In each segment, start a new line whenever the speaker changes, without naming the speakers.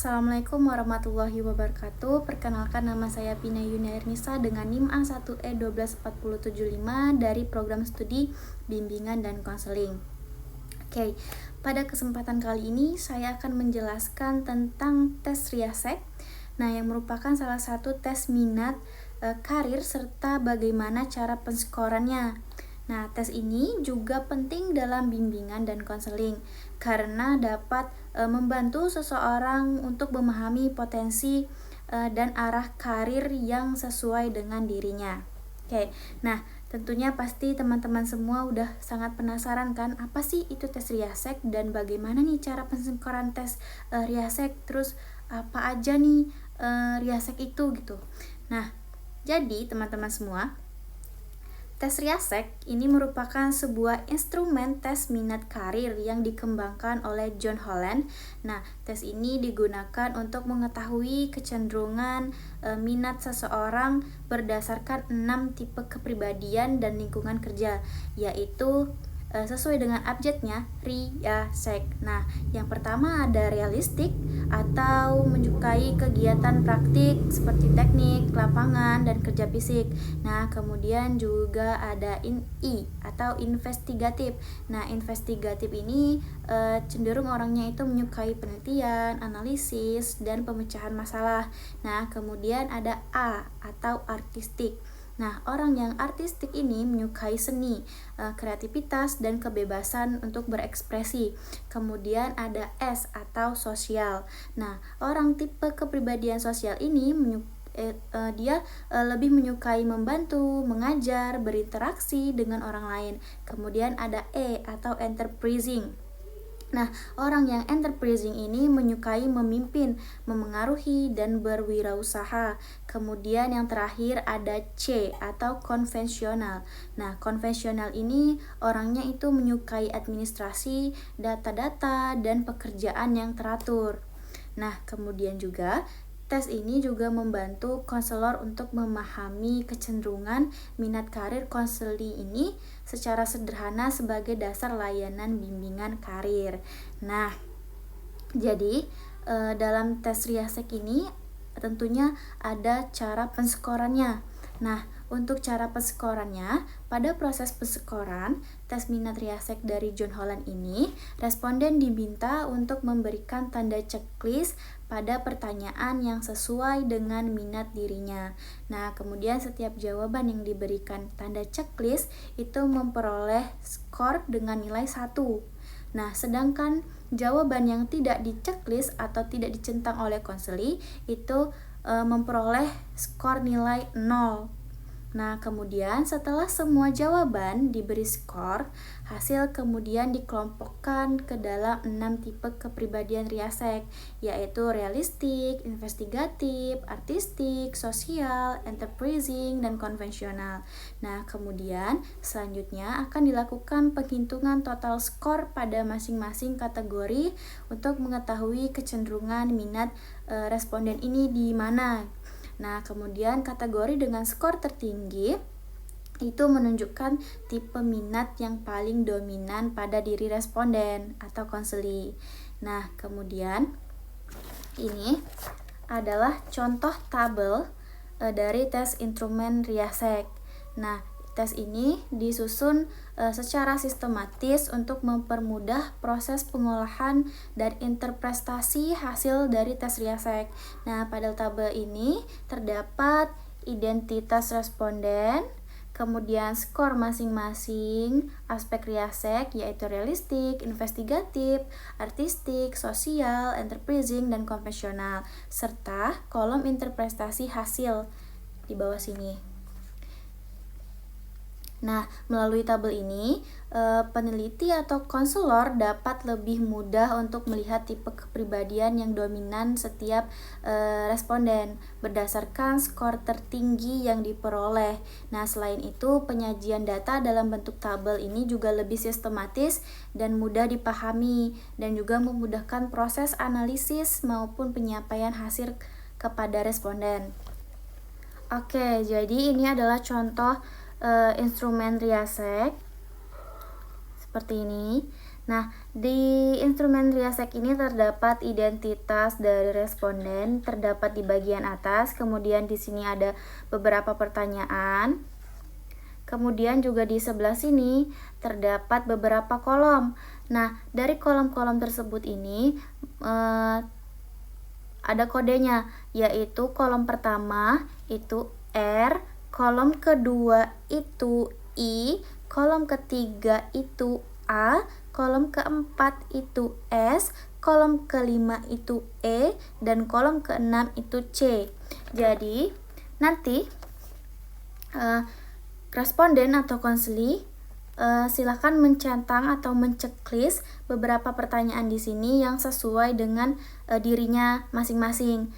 Assalamualaikum warahmatullahi wabarakatuh. Perkenalkan, nama saya Pina Yuniarnisa dengan NIM A1E12475 dari program studi bimbingan dan konseling. Oke, pada kesempatan kali ini saya akan menjelaskan tentang tes Riasek. Nah, yang merupakan salah satu tes minat karir serta bagaimana cara penskorannya. Nah, tes ini juga penting dalam bimbingan dan konseling karena dapat membantu seseorang untuk memahami potensi dan arah karir yang sesuai dengan dirinya. Oke, nah tentunya pasti teman-teman semua udah sangat penasaran kan, apa sih itu tes Riasek dan bagaimana nih cara penskoran tes Riasek, terus apa aja nih Riasek itu gitu. Nah, jadi teman-teman semua, tes Riasek ini merupakan sebuah instrumen tes minat karir yang dikembangkan oleh John Holland. Nah, tes ini digunakan untuk mengetahui kecenderungan minat seseorang berdasarkan 6 tipe kepribadian dan lingkungan kerja, yaitu sesuai dengan abjadnya Riasek. Nah, yang pertama ada realistik atau menyukai kegiatan praktik seperti teknik, lapangan, dan kerja fisik. Nah, kemudian juga ada I atau investigatif. Nah, investigatif ini cenderung orangnya itu menyukai penelitian, analisis, dan pemecahan masalah. Nah, kemudian ada A atau artistik. Nah, orang yang artistik ini menyukai seni, kreativitas, dan kebebasan untuk berekspresi. Kemudian ada S atau sosial. Nah, orang tipe kepribadian sosial ini dia lebih menyukai membantu, mengajar, berinteraksi dengan orang lain. Kemudian ada E atau enterprising. Nah, orang yang enterprising ini menyukai memimpin, memengaruhi, dan berwirausaha. Kemudian yang terakhir ada C atau konvensional. Nah, konvensional ini orangnya itu menyukai administrasi, data-data, dan pekerjaan yang teratur. Nah, kemudian juga tes ini juga membantu konselor untuk memahami kecenderungan minat karir konseli ini secara sederhana sebagai dasar layanan bimbingan karir. Nah, jadi dalam tes Riasek ini tentunya ada cara penskorannya. Nah, untuk cara penskorannya, pada proses penskoran tes minat Riasek dari John Holland ini, responden diminta untuk memberikan tanda checklist pada pertanyaan yang sesuai dengan minat dirinya. Nah, kemudian setiap jawaban yang diberikan tanda checklist itu memperoleh skor dengan nilai 1. Nah, sedangkan jawaban yang tidak di checklist atau tidak dicentang oleh konseli itu memperoleh skor nilai 0. Nah, kemudian setelah semua jawaban diberi skor, hasil kemudian dikelompokkan ke dalam 6 tipe kepribadian Riasek, yaitu realistik, investigatif, artistik, sosial, enterprising, dan konvensional. Nah, kemudian selanjutnya akan dilakukan penghitungan total skor pada masing-masing kategori untuk mengetahui kecenderungan minat responden ini di mana. Nah, kemudian kategori dengan skor tertinggi itu menunjukkan tipe minat yang paling dominan pada diri responden atau konseli. Nah, kemudian ini adalah contoh tabel dari tes instrumen Riasek. Nah, tes ini disusun secara sistematis untuk mempermudah proses pengolahan dan interpretasi hasil dari tes Riasek. Nah, pada tabel ini terdapat identitas responden, kemudian skor masing-masing aspek Riasek, yaitu realistik, investigatif, artistik, sosial, enterprising, dan konvensional, serta kolom interpretasi hasil di bawah sini. Nah, melalui tabel ini, peneliti atau konselor dapat lebih mudah untuk melihat tipe kepribadian yang dominan setiap responden berdasarkan skor tertinggi yang diperoleh. Nah, selain itu, penyajian data dalam bentuk tabel ini juga lebih sistematis dan mudah dipahami, dan juga memudahkan proses analisis maupun penyampaian hasil kepada responden. Oke, jadi ini adalah contoh instrumen Riasek seperti ini. Nah, di instrumen Riasek ini terdapat identitas dari responden, terdapat di bagian atas, kemudian di sini ada beberapa pertanyaan. Kemudian juga di sebelah sini terdapat beberapa kolom. Nah, dari kolom-kolom tersebut ini ada kodenya, yaitu kolom pertama itu R, kolom kedua itu I, kolom ketiga itu A, kolom keempat itu S, kolom kelima itu E, dan kolom keenam itu C. Jadi nanti responden atau konseli silakan mencentang atau menceklis beberapa pertanyaan di sini yang sesuai dengan dirinya masing-masing.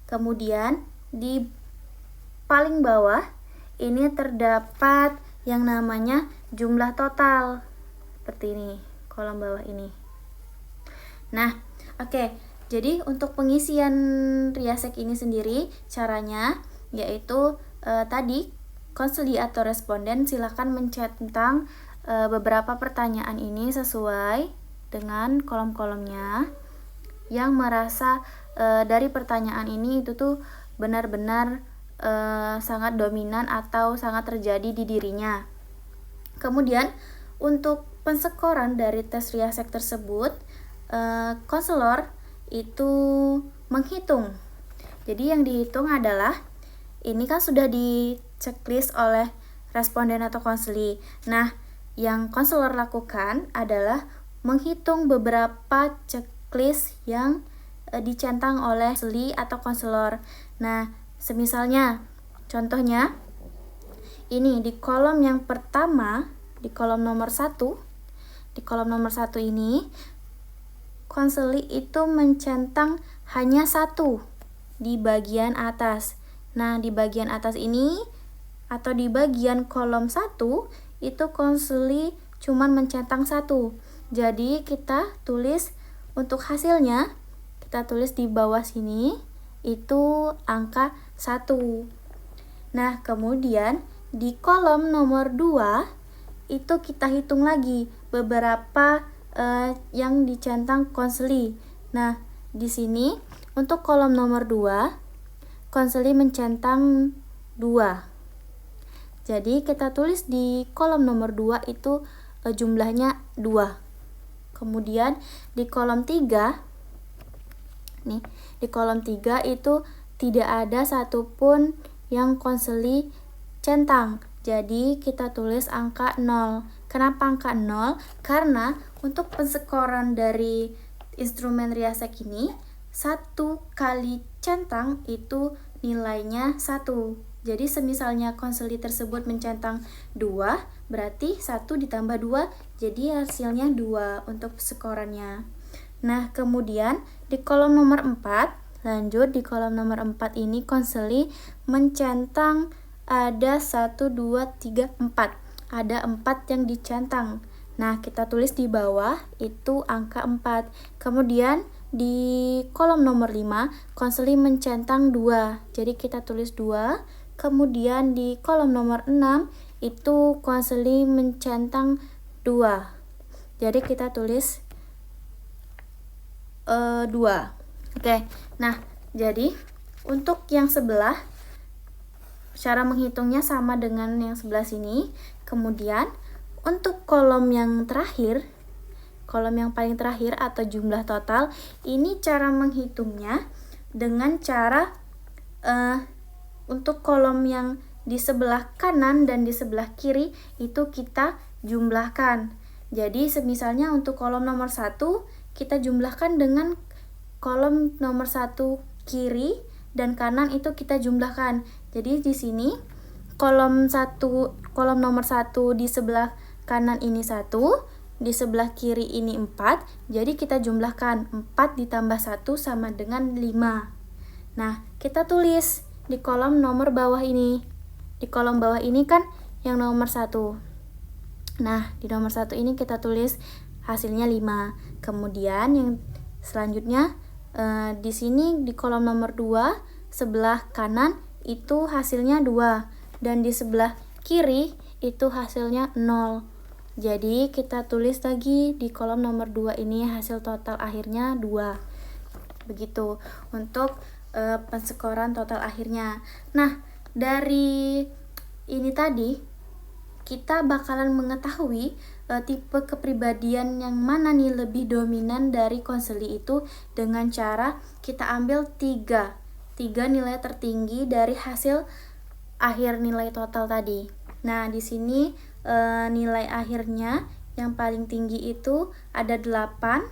Kemudian di paling bawah ini terdapat yang namanya jumlah total. Seperti ini, kolom bawah ini. Nah, oke. Jadi untuk pengisian Riasek ini sendiri caranya yaitu tadi konseli atau responden silakan mencentang beberapa pertanyaan ini sesuai dengan kolom-kolomnya yang merasa dari pertanyaan ini itu tuh benar-benar sangat dominan atau sangat terjadi di dirinya. Kemudian untuk penskoran dari tes Riasek tersebut, konselor itu menghitung. Jadi yang dihitung adalah ini kan sudah di checklist oleh responden atau konseli. Nah, yang konselor lakukan adalah menghitung beberapa checklist yang dicentang oleh konseli atau konselor. Nah, semisalnya contohnya ini di kolom yang pertama, di kolom nomor 1, di kolom nomor 1 ini konseli itu mencentang hanya 1 di bagian atas. Nah, di bagian atas ini atau di bagian kolom 1 itu konseli cuman mencentang 1. Jadi kita tulis untuk hasilnya, kita tulis di bawah sini itu angka 1. Nah, kemudian di kolom nomor 2 itu kita hitung lagi beberapa yang dicentang konseli. Nah, di sini untuk kolom nomor 2 konseli mencentang 2. Jadi kita tulis di kolom nomor 2 itu jumlahnya 2. Kemudian di kolom 3 nih, di kolom 3 itu tidak ada satupun yang konseli centang. Jadi kita tulis angka 0. Kenapa angka 0? Karena untuk penskoran dari instrumen Riasek ini 1 kali centang itu nilainya 1. Jadi semisalnya konseli tersebut mencentang 2, berarti 1 ditambah 2 jadi hasilnya 2 untuk skorannya. Nah, kemudian di kolom nomor 4, lanjut di kolom nomor 4 ini konseli mencentang ada 1, 2, 3, 4. Ada 4 yang dicentang. Nah, kita tulis di bawah itu angka 4. Kemudian di kolom nomor 5, konseli mencentang 2. Jadi kita tulis 2. Kemudian di kolom nomor 6, itu konseli mencentang 2. Jadi kita tulis 2. Oke. Nah, jadi untuk yang sebelah cara menghitungnya sama dengan yang sebelah sini. Kemudian untuk kolom yang terakhir, kolom yang paling terakhir atau jumlah total, ini cara menghitungnya dengan cara untuk kolom yang di sebelah kanan dan di sebelah kiri itu kita jumlahkan. Jadi semisalnya untuk kolom nomor 1 kita jumlahkan dengan kolom nomor 1 kiri dan kanan itu kita jumlahkan. Jadi di sini kolom nomor 1 di sebelah kanan ini 1, di sebelah kiri ini 4. Jadi kita jumlahkan 4 ditambah 1 sama dengan 5. Nah, kita tulis di kolom nomor bawah ini. Di kolom bawah ini kan yang nomor 1. Nah, di nomor 1 ini kita tulis hasilnya 5. Kemudian yang selanjutnya di sini di kolom nomor 2 sebelah kanan itu hasilnya 2 dan di sebelah kiri itu hasilnya 0. Jadi kita tulis lagi di kolom nomor 2 ini hasil total akhirnya 2. Begitu untuk penskoran total akhirnya. Nah, dari ini tadi kita bakalan mengetahui tipe kepribadian yang mana nih lebih dominan dari konseli itu dengan cara kita ambil tiga nilai tertinggi dari hasil akhir nilai total tadi. Nah, di sini nilai akhirnya yang paling tinggi itu ada 8,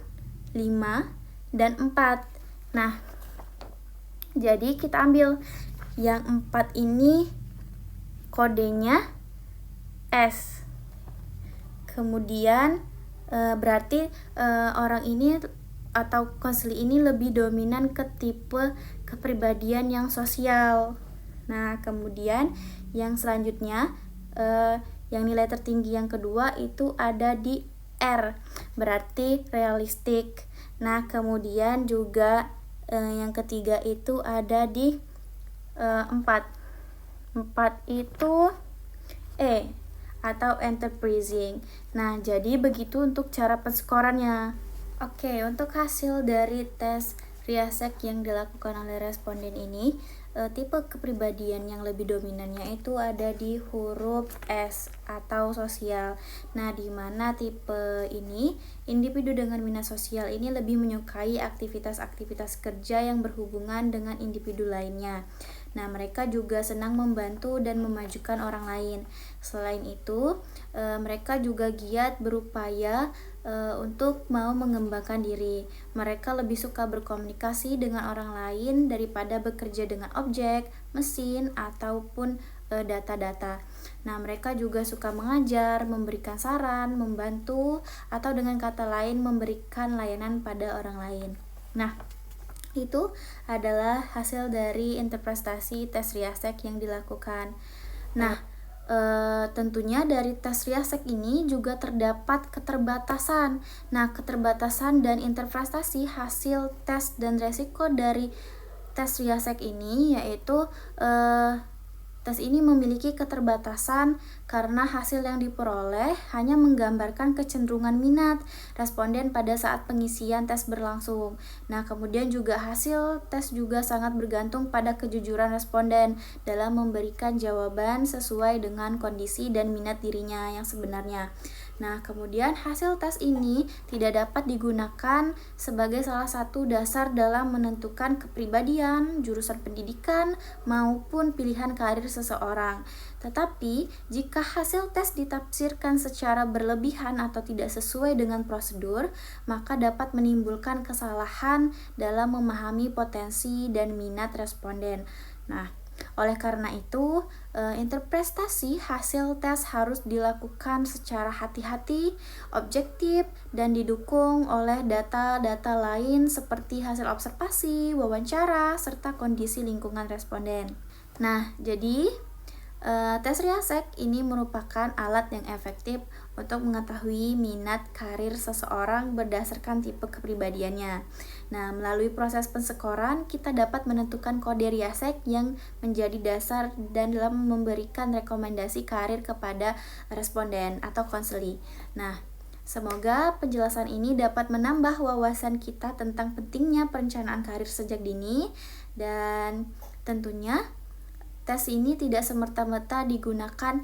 5, dan 4. Nah, jadi kita ambil yang 4 ini kodenya S. Kemudian berarti orang ini atau konseli ini lebih dominan ke tipe kepribadian yang sosial. Nah, kemudian yang selanjutnya yang nilai tertinggi yang kedua itu ada di R, berarti realistik. Nah, kemudian juga yang ketiga itu ada di 4. 4 itu E atau enterprising. Nah, jadi begitu untuk cara penskorannya. Oke, untuk hasil dari tes Riasek yang dilakukan oleh responden ini, tipe kepribadian yang lebih dominannya itu ada di huruf S atau sosial. Nah, di mana tipe ini, individu dengan minat sosial ini lebih menyukai aktivitas-aktivitas kerja yang berhubungan dengan individu lainnya. Nah, mereka juga senang membantu dan memajukan orang lain. Selain itu, mereka juga giat berupaya untuk mau mengembangkan diri. Mereka lebih suka berkomunikasi dengan orang lain daripada bekerja dengan objek, mesin, ataupun data-data. Nah, mereka juga suka mengajar, memberikan saran, membantu, atau dengan kata lain memberikan layanan pada orang lain. Nah, itu adalah hasil dari interpretasi tes Riasek yang dilakukan. Nah, tentunya dari tes Riasek ini juga terdapat keterbatasan. Nah, keterbatasan dan interpretasi hasil tes dan resiko dari tes Riasek ini yaitu tes ini memiliki keterbatasan karena hasil yang diperoleh hanya menggambarkan kecenderungan minat responden pada saat pengisian tes berlangsung. Nah, kemudian juga hasil tes juga sangat bergantung pada kejujuran responden dalam memberikan jawaban sesuai dengan kondisi dan minat dirinya yang sebenarnya. Nah, kemudian hasil tes ini tidak dapat digunakan sebagai salah satu dasar dalam menentukan kepribadian, jurusan pendidikan, maupun pilihan karir seseorang. Tetapi, jika hasil tes ditafsirkan secara berlebihan atau tidak sesuai dengan prosedur, maka dapat menimbulkan kesalahan dalam memahami potensi dan minat responden. Nah, oleh karena itu, interpretasi hasil tes harus dilakukan secara hati-hati, objektif, dan didukung oleh data-data lain seperti hasil observasi, wawancara, serta kondisi lingkungan responden. Nah, jadi tes Riasek ini merupakan alat yang efektif untuk mengetahui minat karir seseorang berdasarkan tipe kepribadiannya. Nah, melalui proses penskoran, kita dapat menentukan kode Riasek yang menjadi dasar dan dalam memberikan rekomendasi karir kepada responden atau konseli. Nah, semoga penjelasan ini dapat menambah wawasan kita tentang pentingnya perencanaan karir sejak dini, dan tentunya tes ini tidak semerta-merta digunakan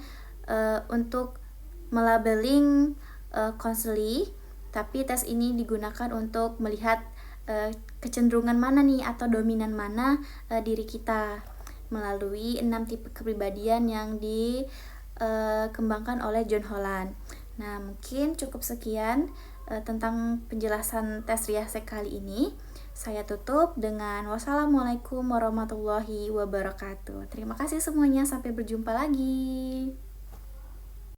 untuk melabeling konseli, tapi tes ini digunakan untuk melihat kecenderungan mana nih atau dominan mana diri kita melalui 6 tipe kepribadian yang dikembangkan oleh John Holland. Nah, mungkin cukup sekian tentang penjelasan tes Riasek kali ini. Saya tutup dengan wassalamualaikum warahmatullahi wabarakatuh. Terima kasih semuanya, sampai berjumpa lagi.